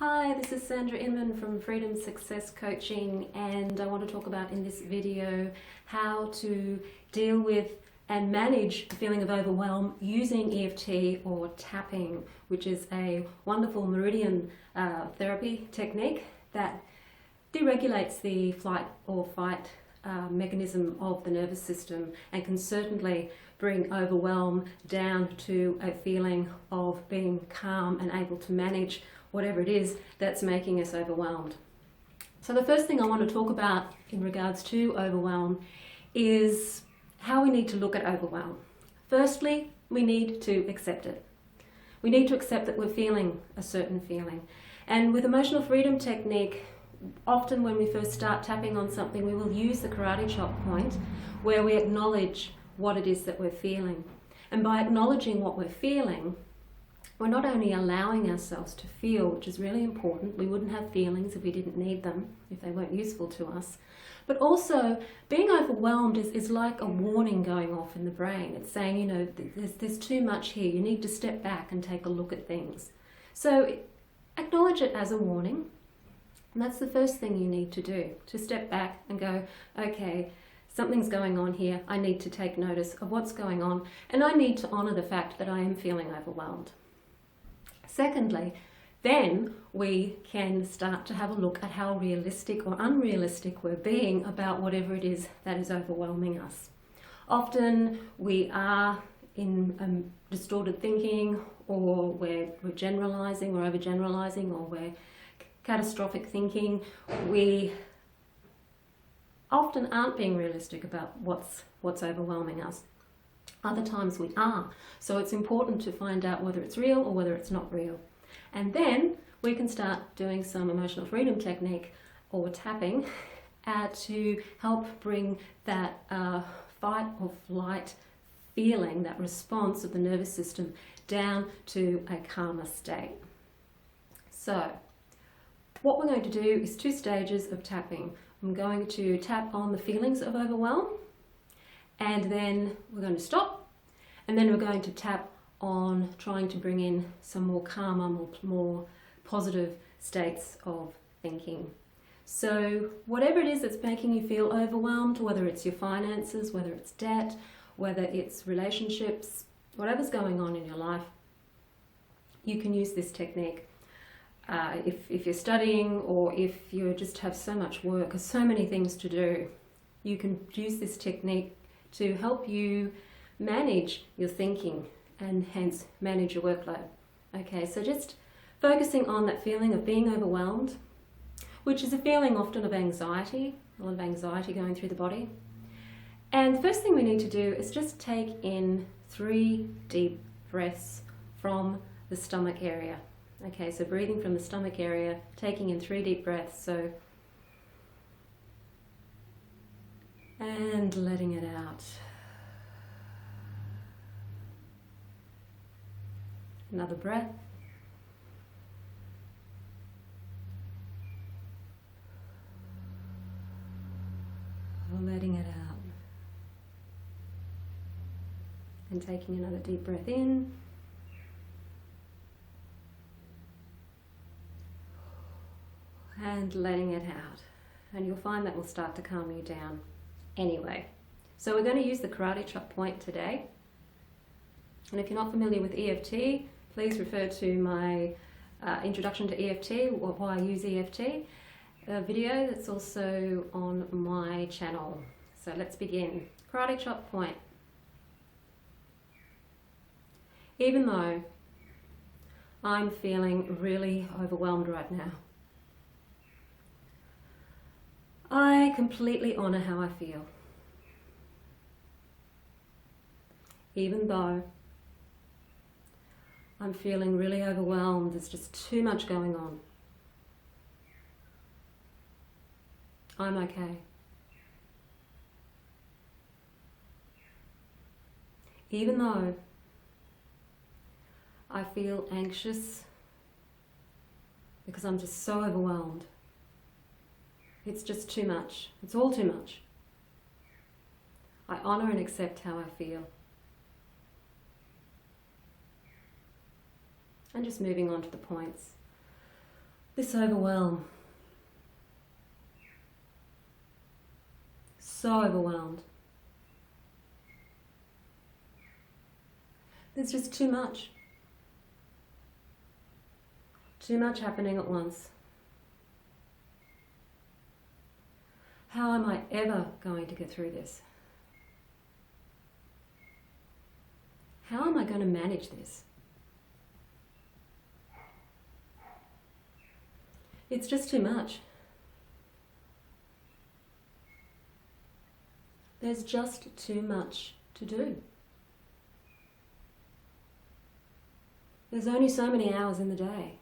Hi, this is Sandra Inman from Freedom Success Coaching, and I want to talk about in this video how to deal with and manage the feeling of overwhelm using EFT or tapping, which is a wonderful meridian therapy technique that deregulates the flight or fight mechanism of the nervous system and can certainly bring overwhelm down to a feeling of being calm and able to manage whatever it is that's making us overwhelmed. So the first thing I want to talk about in regards to overwhelm is how we need to look at overwhelm. Firstly, we need to accept it. We need to accept that we're feeling a certain feeling. And with emotional freedom technique, often when we first start tapping on something, we will use the karate chop point where we acknowledge what it is that we're feeling. And by acknowledging what we're feeling, we're not only allowing ourselves to feel, which is really important. We wouldn't have feelings if we didn't need them, if they weren't useful to us. But also, being overwhelmed is like a warning going off in the brain. It's saying, you know, there's too much here. You need to step back and take a look at things. So acknowledge it as a warning. And that's the first thing you need to do, to step back and go, okay, something's going on here. I need to take notice of what's going on, and I need to honour the fact that I am feeling overwhelmed. Secondly, then we can start to have a look at how realistic or unrealistic we're being about whatever it is that is overwhelming us. Often we are in distorted thinking, or we're generalising, we're overgeneralising, or we're catastrophic thinking. We often aren't being realistic about what's overwhelming us. Other times we are. So it's important to find out whether it's real or whether it's not real. And then we can start doing some emotional freedom technique or tapping to help bring that fight or flight feeling, that response of the nervous system, down to a calmer state. So what we're going to do is 2 stages of tapping. I'm going to tap on the feelings of overwhelm, and then we're going to stop, and then we're going to tap on trying to bring in some more calmer, more positive states of thinking. So whatever it is that's making you feel overwhelmed, whether it's your finances, whether it's debt, whether it's relationships, whatever's going on in your life, you can use this technique. If you're studying, or if you just have so much work or so many things to do, you can use this technique to help you manage your thinking and hence manage your workload. Okay, so just focusing on that feeling of being overwhelmed, which is a feeling often of anxiety, a lot of anxiety going through the body. And the first thing we need to do is just take in 3 deep breaths from the stomach area. Okay, so breathing from the stomach area, taking in 3 deep breaths, so, and letting it out. Another breath. Letting it out. And taking another deep breath in. And letting it out. And you'll find that will start to calm you down anyway. So we're going to use the karate chop point today. And if you're not familiar with EFT, please refer to my introduction to EFT, or why I use EFT video that's also on my channel. So let's begin. Karate chop point. Even though I'm feeling really overwhelmed right now, I completely honour how I feel. Even though I'm feeling really overwhelmed, there's just too much going on, I'm okay. Even though I feel anxious because I'm just so overwhelmed, it's just too much. It's all too much. I honour and accept how I feel. And just moving on to the points. This overwhelm. So overwhelmed. There's just too much. Too much happening at once. How am I ever going to get through this? How am I going to manage this? It's just too much. There's just too much to do. There's only so many hours in the day.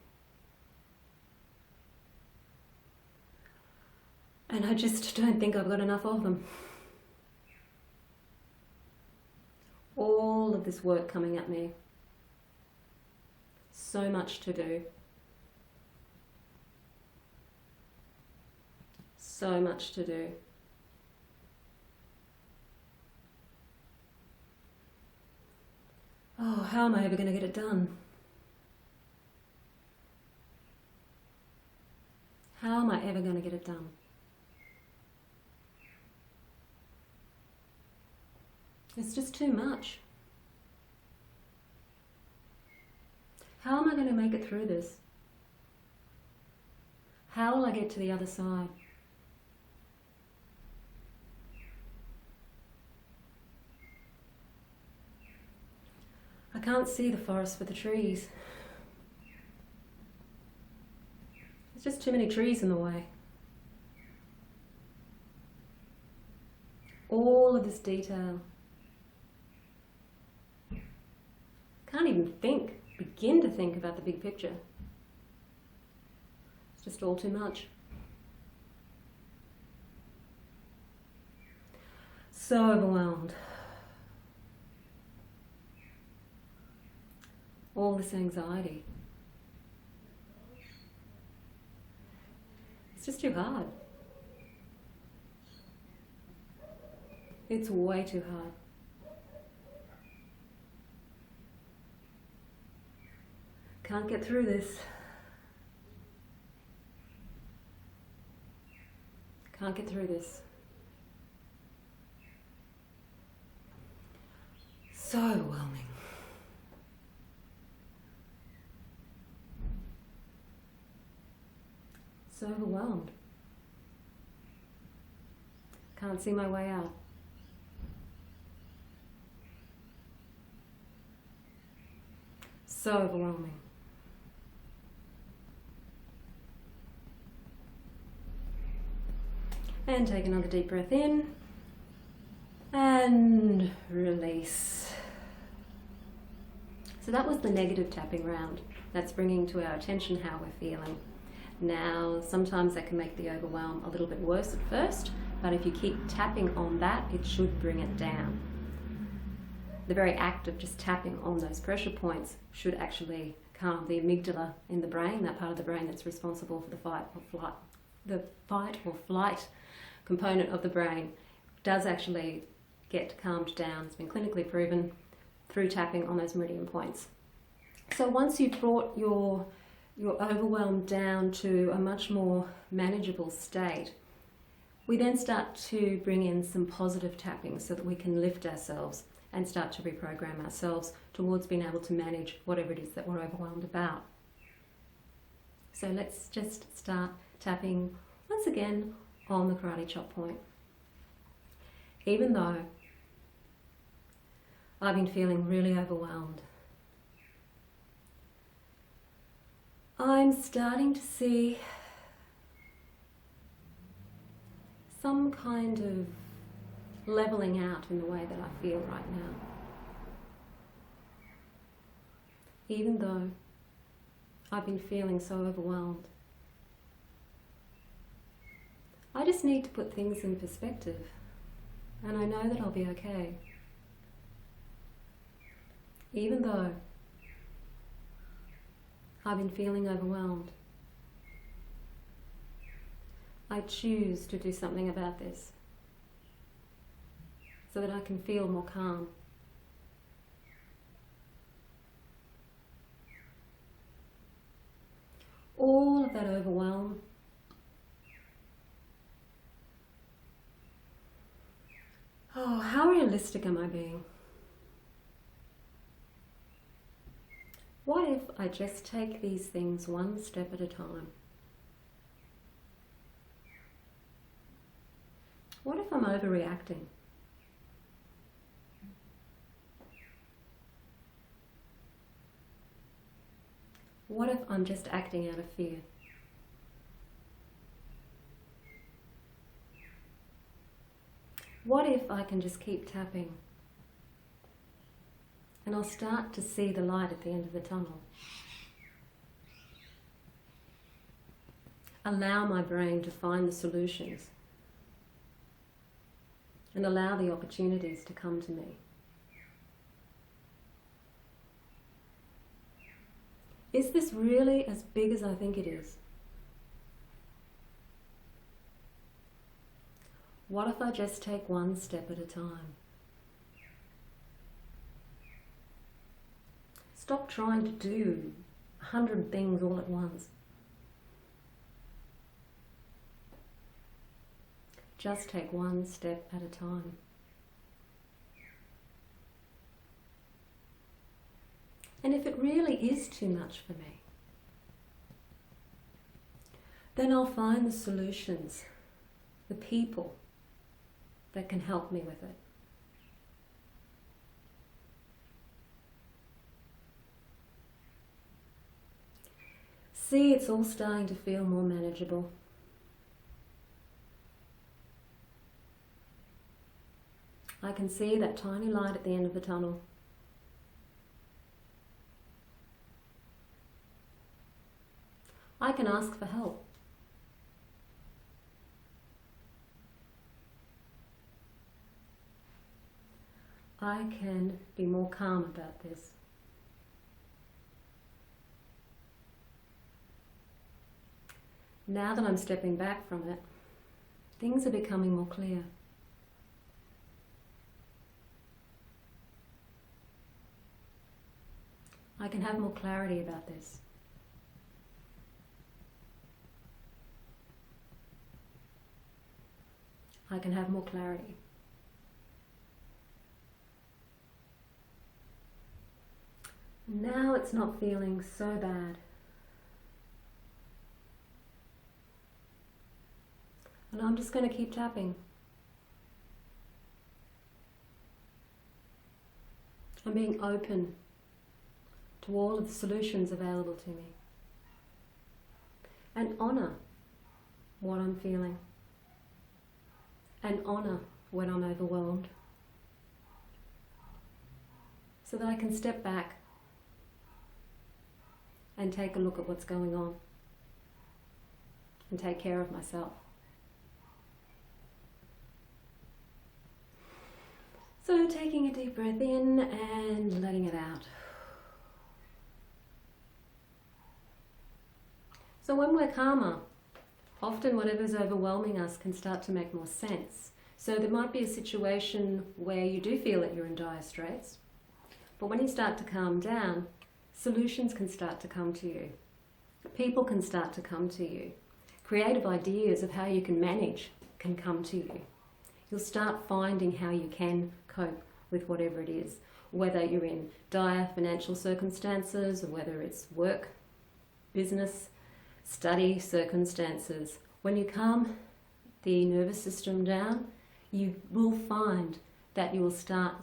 And I just don't think I've got enough of them. All of this work coming at me. So much to do. So much to do. Oh, how am I ever going to get it done? How am I ever going to get it done? It's just too much. How am I going to make it through this? How will I get to the other side? I can't see the forest for the trees. There's just too many trees in the way. All of this detail. Can't even begin to think about the big picture. It's just all too much. So overwhelmed. All this anxiety. It's just too hard. It's way too hard. Can't get through this. Can't get through this. So overwhelming. So overwhelmed. Can't see my way out. So overwhelming. And take another deep breath in and release. So that was the negative tapping round. That's bringing to our attention how we're feeling. Now, sometimes that can make the overwhelm a little bit worse at first, but if you keep tapping on that, it should bring it down. The very act of just tapping on those pressure points should actually calm the amygdala in the brain, that part of the brain that's responsible for the fight or flight component of the brain does actually get calmed down. It's been clinically proven through tapping on those meridian points. So once you've brought your overwhelm down to a much more manageable state, we then start to bring in some positive tapping so that we can lift ourselves and start to reprogram ourselves towards being able to manage whatever it is that we're overwhelmed about. So let's just start tapping once again on the karate chop point. Even though I've been feeling really overwhelmed, I'm starting to see some kind of leveling out in the way that I feel right now. Even though I've been feeling so overwhelmed, I just need to put things in perspective, and I know that I'll be okay. Even though I've been feeling overwhelmed, I choose to do something about this so that I can feel more calm. All of that overwhelm? Oh, how realistic am I being? What if I just take these things one step at a time? What if I'm overreacting? What if I'm just acting out of fear? What if I can just keep tapping and I'll start to see the light at the end of the tunnel? Allow my brain to find the solutions and allow the opportunities to come to me. Is this really as big as I think it is? What if I just take one step at a time? Stop trying to do 100 things all at once. Just take one step at a time. And if it really is too much for me, then I'll find the solutions, the people that can help me with it. See, it's all starting to feel more manageable. I can see that tiny light at the end of the tunnel. I can ask for help. I can be more calm about this. Now that I'm stepping back from it, things are becoming more clear. I can have more clarity about this. I can have more clarity. Now it's not feeling so bad. And I'm just going to keep tapping. I'm being open to all of the solutions available to me. And honour what I'm feeling. And honour when I'm overwhelmed. So that I can step back and take a look at what's going on and take care of myself. So taking a deep breath in and letting it out. So when we're calmer, often whatever's overwhelming us can start to make more sense. So there might be a situation where you do feel that you're in dire straits, but when you start to calm down, solutions can start to come to you. People can start to come to you. Creative ideas of how you can manage can come to you. You'll start finding how you can cope with whatever it is, whether you're in dire financial circumstances or whether it's work, business, study circumstances. When you calm the nervous system down, you will find that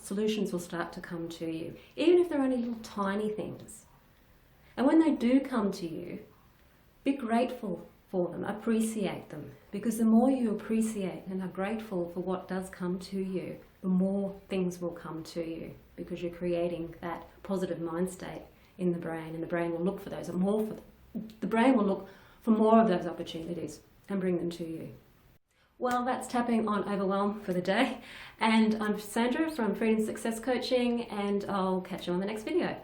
solutions will start to come to you, even if they're only little tiny things. And when they do come to you, be grateful for them, appreciate them, because the more you appreciate and are grateful for what does come to you, the more things will come to you, because you're creating that positive mind state in the brain, and the brain will look for those and more for them. The brain will look for more of those opportunities and bring them to you. Well, that's tapping on Overwhelm for the day. And I'm Sandra from Freedom Success Coaching, and I'll catch you on the next video.